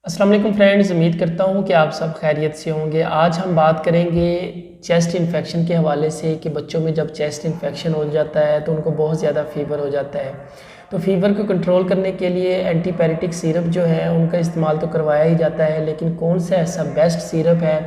अस्सलाम वालेकुम फ्रेंड्स, उम्मीद करता हूँ कि आप सब खैरियत से होंगे। आज हम बात करेंगे चेस्ट इन्फेक्शन के हवाले से कि बच्चों में जब चेस्ट इन्फेक्शन हो जाता है तो उनको बहुत ज़्यादा फ़ीवर हो जाता है। तो फ़ीवर को कंट्रोल करने के लिए एंटीपायरेटिक सिरप जो है उनका इस्तेमाल तो करवाया ही जाता है, लेकिन कौन सा ऐसा बेस्ट सिरप है,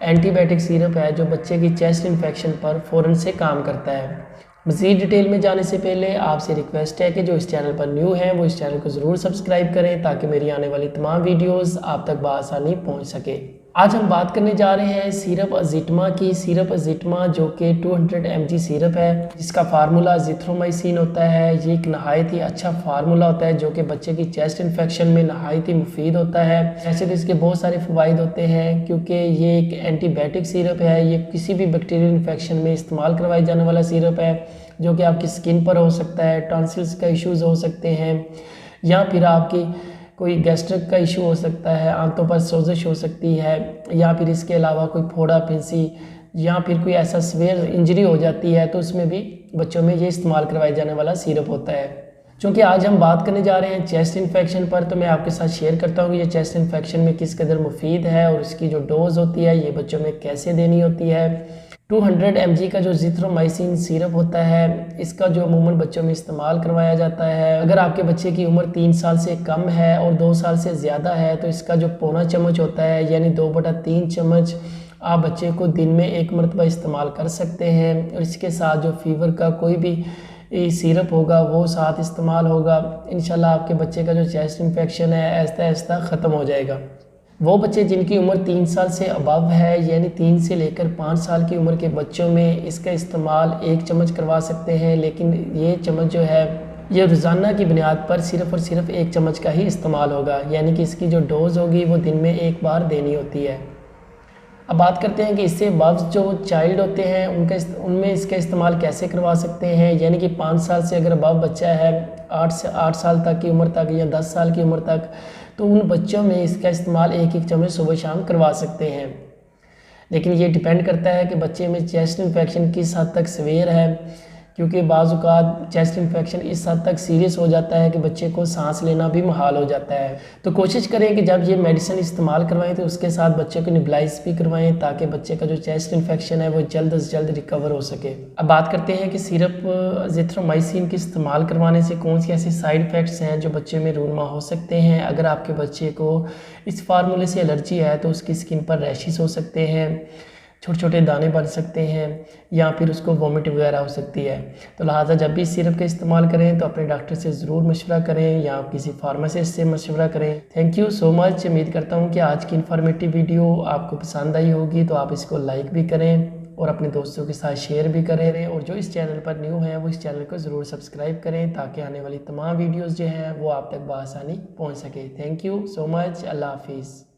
एंटीबायोटिक सिरप है जो बच्चे की चेस्ट इन्फेक्शन पर फ़ौरन से काम करता है। मज़ीद डिटेल में जाने से पहले आपसे रिक्वेस्ट है कि जो इस चैनल पर न्यू हैं वो इस चैनल को ज़रूर सब्सक्राइब करें ताकि मेरी आने वाली तमाम वीडियोस आप तक बआसानी पहुंच सके। आज हम बात करने जा रहे हैं सिरप अज़िटमा की। सिरप अज़िटमा जो कि 200 mg सिरप है, जिसका फार्मूला अज़िथ्रोमाइसिन होता है। ये एक नहायत ही अच्छा फार्मूला होता है जो कि बच्चे की चेस्ट इन्फेक्शन में नहायत ही मुफीद होता है। ऐसे तो इसके बहुत सारे फ़वाइद होते हैं क्योंकि ये एक एंटीबायोटिक सिरप है। ये किसी भी बैक्टीरियल इन्फेक्शन में इस्तेमाल करवाए जाने वाला सिरप है जो कि आपकी स्किन पर हो सकता है, टॉन्सिल्स का इश्यूज़ हो सकते हैं, या फिर आपकी कोई गैस्ट्रिक का इशू हो सकता है, आंतों पर सोजिश हो सकती है, या फिर इसके अलावा कोई फोड़ा फिंसी या फिर कोई ऐसा सीवियर इंजरी हो जाती है तो उसमें भी बच्चों में ये इस्तेमाल करवाए जाने वाला सिरप होता है। क्योंकि आज हम बात करने जा रहे हैं चेस्ट इन्फेक्शन पर, तो मैं आपके साथ शेयर करता हूँ कि ये चेस्ट इन्फेक्शन में किस कदर मुफीद है और इसकी जो डोज़ होती है ये बच्चों में कैसे देनी होती है। 200 mg का जो जिथ्रोमाइसिन सिरप होता है इसका जो अमूमन बच्चों में इस्तेमाल करवाया जाता है। अगर आपके बच्चे की उम्र 3 साल से कम है और 2 साल से ज़्यादा है तो इसका जो पौना चम्मच होता है यानी 2/3 चम्मच आप बच्चे को दिन में एक मरतबा इस्तेमाल कर सकते हैं। और इसके साथ जो फीवर का कोई भी सिरप होगा वो साथ इस्तेमाल होगा। इंशाल्लाह आपके बच्चे का जो चेस्ट इन्फेक्शन है आहिस्ता आहिस्ता ख़त्म हो जाएगा। वो बच्चे जिनकी उम्र 3 साल से अबव है यानी 3 से लेकर 5 साल की उम्र के बच्चों में इसका इस्तेमाल 1 चम्मच करवा सकते हैं, लेकिन ये चम्मच जो है ये रोज़ाना की बुनियाद पर सिर्फ़ और सिर्फ 1 चम्मच का ही इस्तेमाल होगा, यानी कि इसकी जो डोज़ होगी वो दिन में एक बार देनी होती है। अब बात करते हैं कि इससे अबव जो चाइल्ड होते हैं उनमें इसका इस्तेमाल कैसे करवा सकते हैं। यानी कि 5 साल से अगर अबव बच्चा है 8 साल तक की उम्र तक या 10 साल की उम्र तक, तो उन बच्चों में इसका इस्तेमाल 1-1 चम्मच सुबह शाम करवा सकते हैं। लेकिन ये डिपेंड करता है कि बच्चे में चेस्ट इन्फेक्शन किस हद तक सीवियर है, क्योंकि बाज़ औक़ात चेस्ट इन्फेक्शन इस हद तक सीरियस हो जाता है कि बच्चे को सांस लेना भी मुहाल हो जाता है। तो कोशिश करें कि जब ये मेडिसिन इस्तेमाल करवाएं तो उसके साथ बच्चे को निबलाइज भी करवाएं ताकि बच्चे का जो चेस्ट इन्फेक्शन है वो जल्द से जल्द रिकवर हो सके। अब बात करते हैं कि सिरप जिथ्रोमाइसिन के इस्तेमाल करवाने से कौन सी ऐसे साइड इफ़ेक्ट्स हैं जो बच्चे में रूनमा हो सकते हैं। अगर आपके बच्चे को इस फार्मूले से एलर्जी है तो उसकी स्किन पर रैशेस हो सकते हैं, छोटे छोटे दाने बन सकते हैं, या फिर उसको वॉमिट वगैरह हो सकती है। तो लिहाजा जब भी इस सिरप का इस्तेमाल करें तो अपने डॉक्टर से ज़रूर मशवरा करें या किसी फार्मासिस्ट से मशवरा करें। Thank you so much. उम्मीद करता हूँ कि आज की इन्फॉर्मेटिव वीडियो आपको पसंद आई होगी, तो आप इसको लाइक भी करें और अपने दोस्तों के साथ शेयर भी करें। और जो इस चैनल पर न्यू है वो इस चैनल को ज़रूर सब्सक्राइब करें ताकि आने वाली तमाम वीडियोज़ जो हैं वो आप तक बआसानी पहुँच सके। Thank you so much. अल्लाह हाफिज़।